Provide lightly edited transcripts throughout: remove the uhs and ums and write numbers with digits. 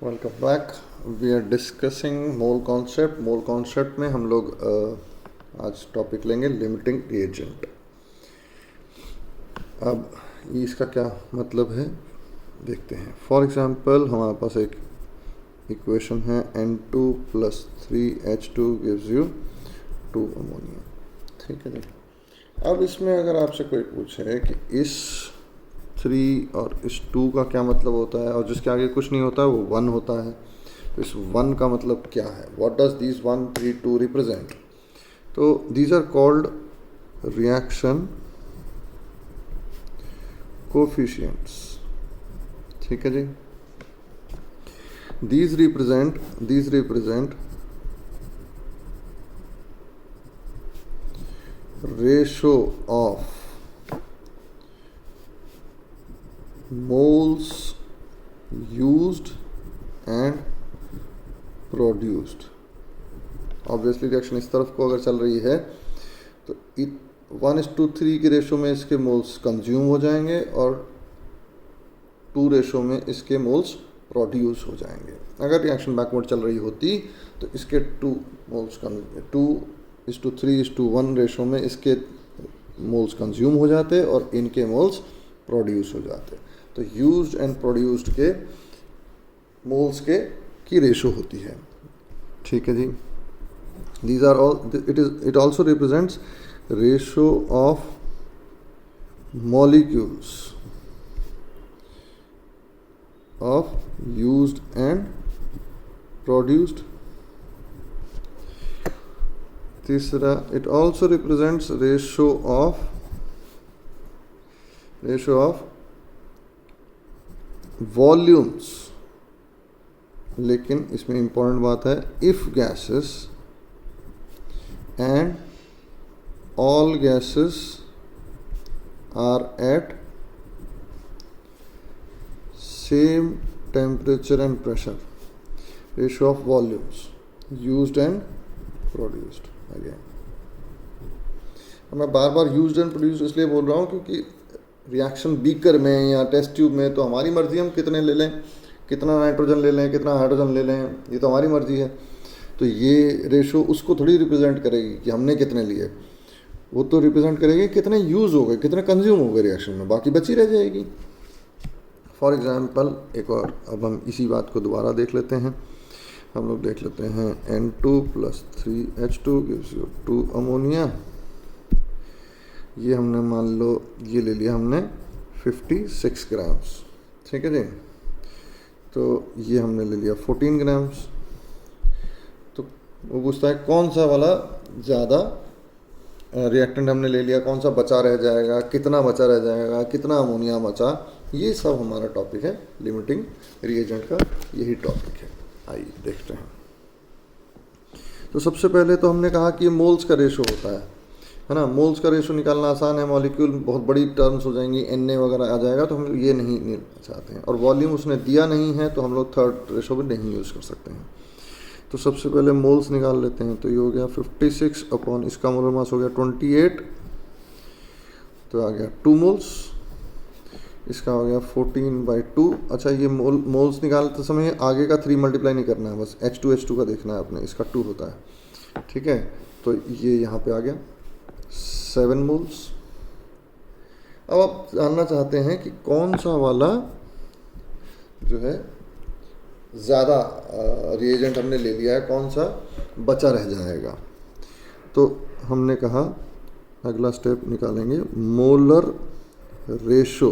Welcome back. We are discussing mole concept. Mole concept में हम लोग आज टॉपिक लेंगे लिमिटिंग रिएजेंट। अब इसका क्या मतलब है देखते हैं। फॉर एग्जांपल हमारे पास एक इक्वेशन है N2 + 3H2 gives you 2 ammonia. ठीक है जी। अब इसमें अगर आपसे कोई पूछे कि इस 3 और इस 2 का क्या मतलब होता है, और जिसके आगे कुछ नहीं होता है वो 1 होता है, तो इस 1 का मतलब क्या है, व्हाट डज दीज 1, 3, 2 रिप्रेजेंट। तो these are called reaction coefficients. ठीक है जी। These represent ratio of moles used and produced। Obviously reaction इस तरफ को अगर चल रही है तो 1:3 की रेशो में इसके मोल्स कंज्यूम हो जाएंगे और 2 रेशो में इसके मोल्स प्रोड्यूस हो जाएंगे। अगर रिएक्शन बैकवर्ड चल रही होती तो इसके 2 मोल्स 2:3:1 रेशो में इसके मोल्स कंज्यूम हो जाते और इनके मोल्स प्रोड्यूस हो जाते। तो यूज्ड एंड प्रोड्यूस्ड के मोल्स के की रेशो होती है। ठीक है जी। These are all it also represents ratio of molecules of used and produced. तीसरा, it also represents ratio of volumes. लेकिन इसमें इंपॉर्टेंट बात है, if gases and all gases are at same temperature and pressure. Ratio of volumes used and produced. Again मैं बार बार used and produced इसलिए बोल रहा हूँ क्योंकि रिएक्शन बीकर में या टेस्ट ट्यूब में तो हमारी मर्जी, हम कितने ले लें, कितना नाइट्रोजन ले लें, कितना हाइड्रोजन ले लें, ये तो हमारी मर्जी है। तो ये रेशो उसको थोड़ी रिप्रेजेंट करेगी कि हमने कितने लिए, वो तो रिप्रेजेंट करेगी कितने यूज़ हो गए, कितने कंज्यूम हो गए रिएक्शन में, बाकी बची रह जाएगी। फॉर एग्जांपल एक और, अब हम इसी बात को दोबारा देख लेते हैं। हम लोग देख लेते हैं N2 + 3H2 gives you 2 ammonia. ये हमने मान लो ये ले लिया हमने 56 ग्राम्स। ठीक है जी। तो ये हमने ले लिया 14 ग्राम्स। तो वो पूछता है कौन सा वाला ज़्यादा रिएक्टेंट हमने ले लिया, कौन सा बचा रह जाएगा, कितना बचा रह जाएगा, कितना अमोनिया बचा। ये सब हमारा टॉपिक है लिमिटिंग रिएजेंट का, यही टॉपिक है। आइए देखते हैं। तो सबसे पहले तो हमने कहा कि ये मोल्स का रेशो होता है ना। मोल्स का रेशो निकालना आसान है, मॉलिक्यूल बहुत बड़ी टर्म्स हो जाएंगी, Na वगैरह आ जाएगा, तो हम ये नहीं चाहते हैं। और वॉल्यूम उसने दिया नहीं है तो हम लोग थर्ड रेशो भी नहीं यूज़ कर सकते हैं। तो सबसे पहले मोल्स निकाल लेते हैं। तो ये हो गया 56 अपॉन इसका मोलर मास हो गया 28, तो आ गया 2 मोल्स। इसका हो गया 14/2। अच्छा, ये मोल्स निकालते समय आगे का 3 मल्टीप्लाई नहीं करना है, बस H2 का देखना है अपने, इसका 2 होता है। ठीक है, तो ये यहाँ पे आ गया 7 मोल्स। अब आप जानना चाहते हैं कि कौन सा वाला जो है ज़्यादा रिएजेंट हमने ले लिया है, कौन सा बचा रह जाएगा। तो हमने कहा अगला स्टेप निकालेंगे मोलर रेशो।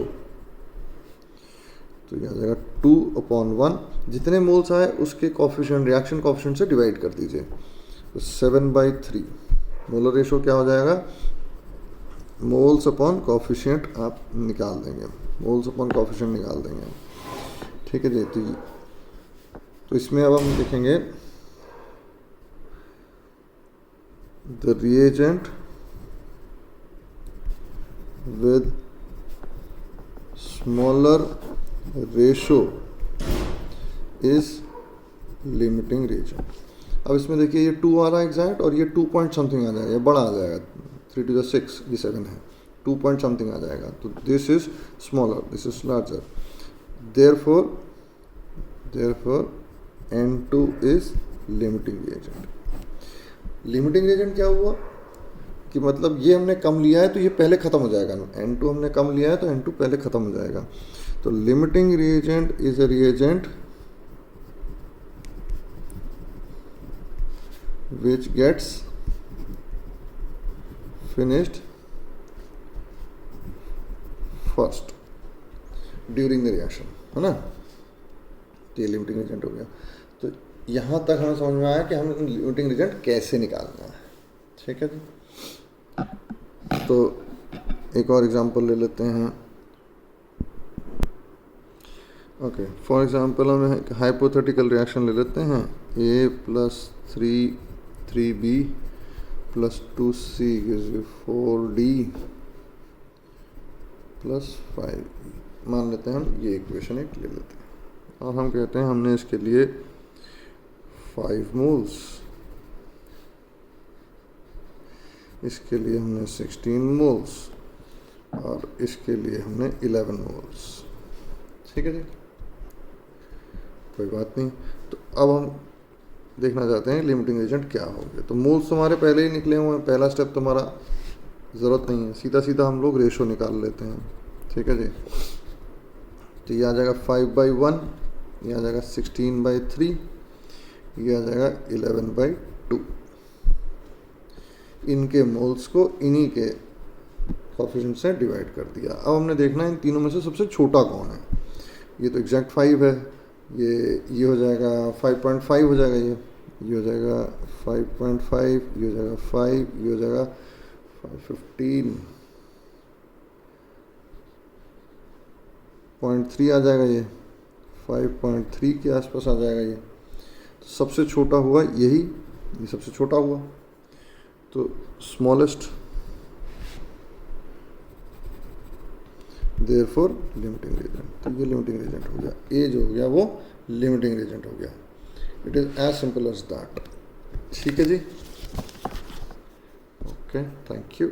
तो यह आ जाएगा 2/1। जितने मोल्स आए उसके कॉफिशिएंट, रिएक्शन कॉफिशिएंट से डिवाइड कर दीजिए। तो 7/3 मोलर रेशो क्या हो जाएगा, मोल्स अपॉन कॉफिशिएंट आप निकाल देंगे, मोल्स अपॉन कॉफिशिएंट निकाल देंगे। ठीक है जी। तो इसमें अब हम देखेंगे the reagent with smaller ratio is limiting reagent. अब इसमें देखिए ये 2 आ रहा है एग्जैक्ट, और ये 2 पॉइंट समथिंग आ जाएगा, ये बड़ा आ जाएगा, 3⁶, ये 7 है, 2 पॉइंट समथिंग आ जाएगा। तो this is smaller, this is larger, therefore therefore N2 is limiting reagent. Limiting reagent क्या हुआ कि मतलब ये हमने कम लिया है तो ये पहले ख़त्म हो जाएगा ना, N2 हमने कम लिया है तो N2 पहले ख़त्म हो जाएगा। तो limiting reagent is a reagent which gets finished first during the reaction, है ना। तो ये लिमिटिंग रिएजेंट हो गया। तो यहाँ तक हमें समझ में आया कि हमें लिमिटिंग रिएजेंट कैसे निकालना है, ठीक है जी। तो एक और एग्जांपल ले लेते हैं। ओके, फॉर एग्जांपल हम हाइपोथेटिकल रिएक्शन ले लेते हैं, A + 3b + 2c = 4d + 5e। मान लेते हैं हम ये इक्वेशन एक ले लेते हैं और हम कहते हैं हमने इसके लिए 5 मोल्स, इसके लिए हमने 16 मोल्स और इसके लिए हमने 11 मोल्स, ठीक है जी, कोई बात नहीं। तो अब हम देखना चाहते हैं लिमिटिंग एजेंट क्या हो गया। तो मोल्स तुम्हारे पहले ही निकले हुए हैं, पहला स्टेप तुम्हारा ज़रूरत नहीं है, सीधा सीधा हम लोग रेशो निकाल लेते हैं, ठीक है जी। तो ये आ जाएगा 5/1, ये आ जाएगा 16/3, ये आ जाएगा 11/2। इनके मोल्स को इन्हीं के कोएफिशिएंट से डिवाइड कर दिया। अब हमने देखना है इन तीनों में से सबसे छोटा कौन है। ये तो एग्जैक्ट 5 है, ये हो जाएगा 5.5 हो जाएगा, ये हो जाएगा 5.5, ये हो जाएगा 5, ये हो जाएगा 15.3 आ जाएगा, ये 5.3 के आसपास आ जाएगा। ये तो सबसे छोटा हुआ यही, ये सबसे छोटा हुआ। तो स्मॉलेस्ट, देयरफॉर लिमिटिंग रिएजेंट। तो ये लिमिटिंग रिएजेंट हो गया, ए जो हो गया वो लिमिटिंग रिएजेंट हो गया। It is as simple as that, ठीक है जी। Okay, thank you.